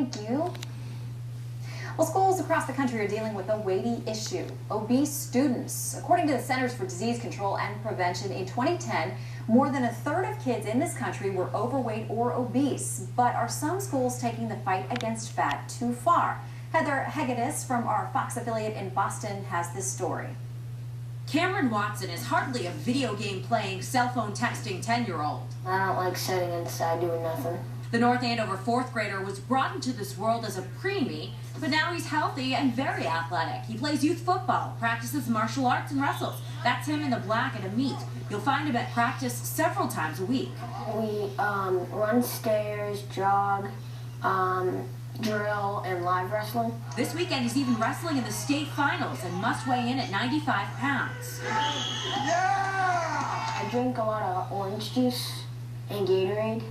thank you. Well, schools across the country are dealing with a weighty issue: obese students. According to the Centers for Disease Control and Prevention, in 2010, more than a third of kids in this country were overweight or obese. But are some schools taking the fight against fat too far? Heather Hegedus from our Fox affiliate in Boston has this story. Cameron Watson is hardly a video game playing, cell phone texting 10-year-old. I don't like sitting inside doing nothing. The North Andover fourth grader was brought into this world as a preemie, but now he's healthy and very athletic. He plays youth football, practices martial arts, and wrestles. That's him in the black at a meet. You'll find him at practice several times a week. We run stairs, jog, drill, and live wrestling. This weekend he's even wrestling in the state finals and must weigh in at 95 pounds. Yeah! I drink a lot of orange juice and Gatorade.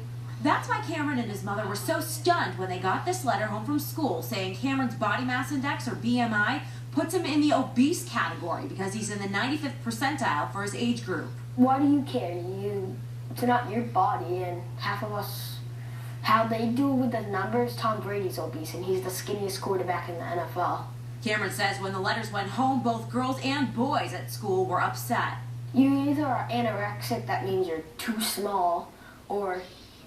That's why Cameron and his mother were so stunned when they got this letter home from school saying Cameron's body mass index, or BMI, puts him in the obese category because he's in the 95th percentile for his age group. Why do you care? It's not your body, and half of us, how they do with the numbers, Tom Brady's obese, and he's the skinniest quarterback in the NFL. Cameron says when the letters went home, both girls and boys at school were upset. You either are anorexic, that means you're too small, or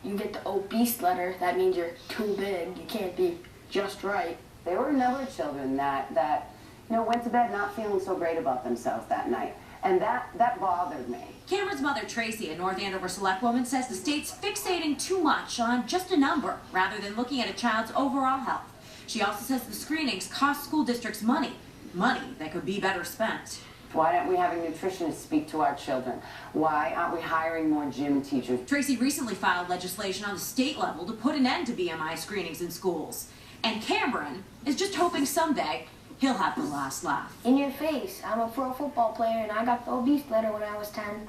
you get the obese letter, that means you're too big. You can't be just right. There were a number of children that went to bed not feeling so great about themselves that night. And that bothered me. Cameron's mother, Tracy, a North Andover select woman, says the state's fixating too much on just a number rather than looking at a child's overall health. She also says the screenings cost school districts money that could be better spent. Why aren't we having nutritionists speak to our children? Why aren't we hiring more gym teachers? Tracy recently filed legislation on the state level to put an end to BMI screenings in schools. And Cameron is just hoping someday he'll have the last laugh. In your face. I'm a pro football player and I got the obese letter when I was 10.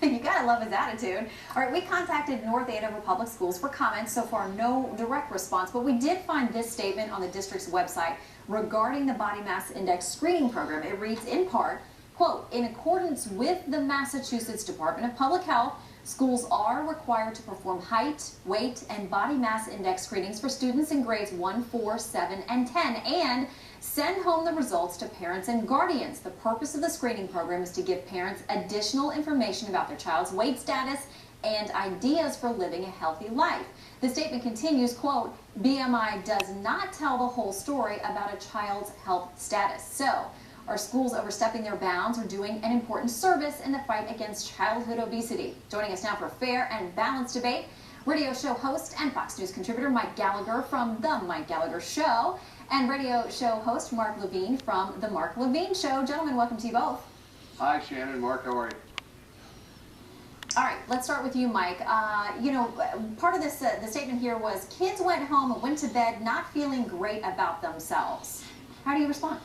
You gotta love his attitude. All right, we contacted North Andover Public Schools for comments. So far, no direct response, but we did find this statement on the district's website regarding the body mass index screening program. It reads in part, quote, in accordance with the Massachusetts Department of Public Health, schools are required to perform height, weight, and body mass index screenings for students in grades 1, 4, 7, and 10, and send home the results to parents and guardians. The purpose of the screening program is to give parents additional information about their child's weight status and ideas for living a healthy life. The statement continues, quote, BMI does not tell the whole story about a child's health status. So, are schools overstepping their bounds or doing an important service in the fight against childhood obesity? Joining us now for a fair and balanced debate, radio show host and Fox News contributor Mike Gallagher from The Mike Gallagher Show, and radio show host Mark Levine from The Mark Levine Show. Gentlemen, welcome to you both. Hi, Shannon. Mark, how are you? All right, let's start with you, Mike. Part of this, the statement here was kids went home and went to bed not feeling great about themselves. How do you respond?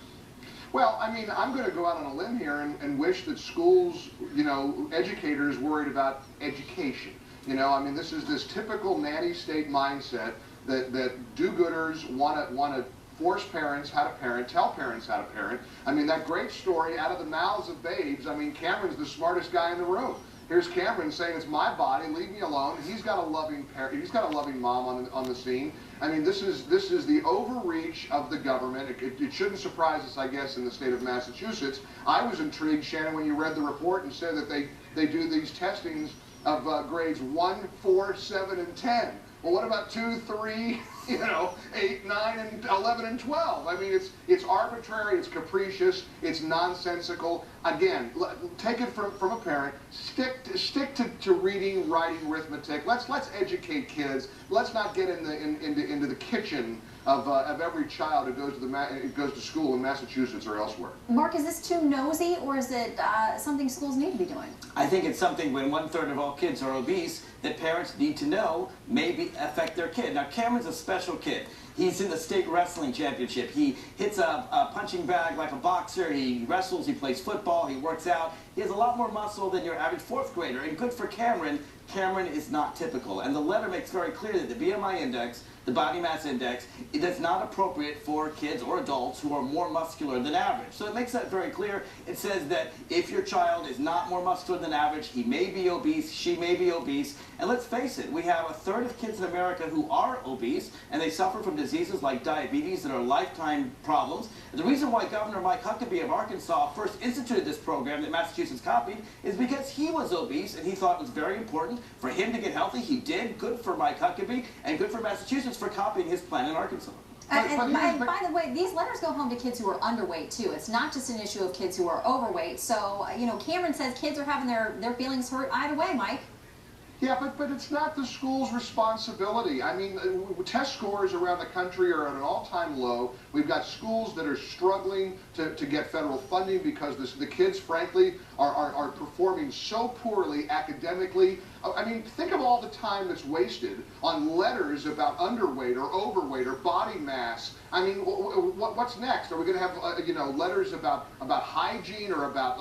Well, I mean, I'm going to go out on a limb here and wish that schools, educators worried about education. I mean, this is this typical nanny state mindset that do-gooders want to force parents how to parent, tell parents how to parent. I mean, that great story out of the mouths of babes. I mean, Cameron's the smartest guy in the room. Here's Cameron saying, it's my body, leave me alone. He's got a loving parent, he's got a loving mom on the scene. I mean, this is the overreach of the government. It shouldn't surprise us, I guess, in the state of Massachusetts. I was intrigued, Shannon, when you read the report and said that they do these testings of grades 1, 4, 7, and 10. Well, what about 2, 3, 8, 9, and 11, and 12? I mean, it's arbitrary, it's capricious, it's nonsensical. Again, take it from a parent. Stick to reading, writing, arithmetic. Let's educate kids. Let's not get into the kitchen of every child who goes to school in Massachusetts or elsewhere. Mark, is this too nosy, or is it something schools need to be doing? I think it's something when 1/3 of all kids are obese that parents need to know maybe affect their kid. Now, Cameron's a special kid. He's in the state wrestling championship. He hits a punching bag like a boxer. He wrestles, he plays football, he works out. He has a lot more muscle than your average fourth grader. And good for Cameron, Cameron is not typical. And the letter makes very clear that the BMI index the body mass index, it is not appropriate for kids or adults who are more muscular than average. So it makes that very clear. It says that if your child is not more muscular than average, he may be obese, she may be obese. And let's face it, we have a third of kids in America who are obese, and they suffer from diseases like diabetes that are lifetime problems. And the reason why Governor Mike Huckabee of Arkansas first instituted this program that Massachusetts copied is because he was obese, and he thought it was very important for him to get healthy. He did. Good for Mike Huckabee, and good for Massachusetts for copying his plan in Arkansas. And by the way, these letters go home to kids who are underweight too. It's not just an issue of kids who are overweight. So, you know, Cameron says kids are having their feelings hurt either way, Mike. Yeah, but it's not the school's responsibility. I mean, test scores around the country are at an all-time low. We've got schools that are struggling to get federal funding because the kids, frankly, are performing so poorly academically. I mean, think of all the time that's wasted on letters about underweight or overweight or body mass. I mean, what's next? Are we going to have you know, letters about hygiene or about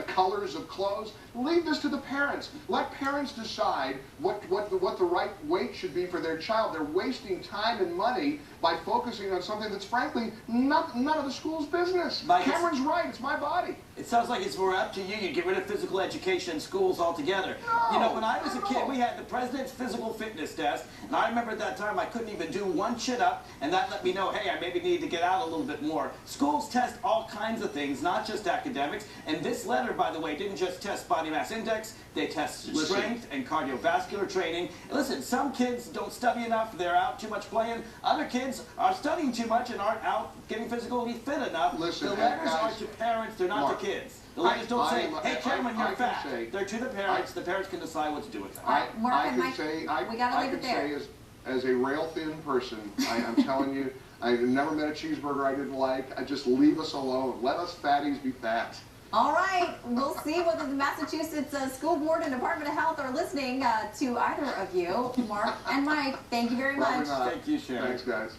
colors of clothes? Leave this to the parents. Let parents decide what the right weight should be for their child. They're wasting time and money by focusing on something that's frankly none of the school's business. Cameron's right. It's my body. It sounds like it's more up to you. You get rid of physical education in schools altogether. No, you know, when I was a kid, we had the president's physical fitness test, and I remember at that time I couldn't even do one chin-up, and that let me know, hey, I maybe need to get out a little bit more. Schools test all kinds of things, not just academics, and this letter, by the way, didn't just test body mass index, they test strength and cardiovascular training. And listen, some kids don't study enough, they're out too much playing. Other kids are studying too much and aren't out getting physically fit enough. Listen, the letters guys, are to parents, they're not Mark, to kids. The letters don't say, hey, Cameron, you're fat. Say, they're to the parents. The parents can decide what to do with that. All right, Mark and Mike, we got to leave it there. I can say as a rail-thin person, I'm telling you, I've never met a cheeseburger I didn't like. Just leave us alone. Let us fatties be fat. All right, we'll see whether the Massachusetts School Board and Department of Health are listening to either of you. Mark and Mike, thank you very much. Thank you, Sharon. Thanks, guys.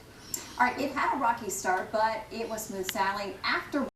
All right, it had a rocky start, but it was smooth sailing after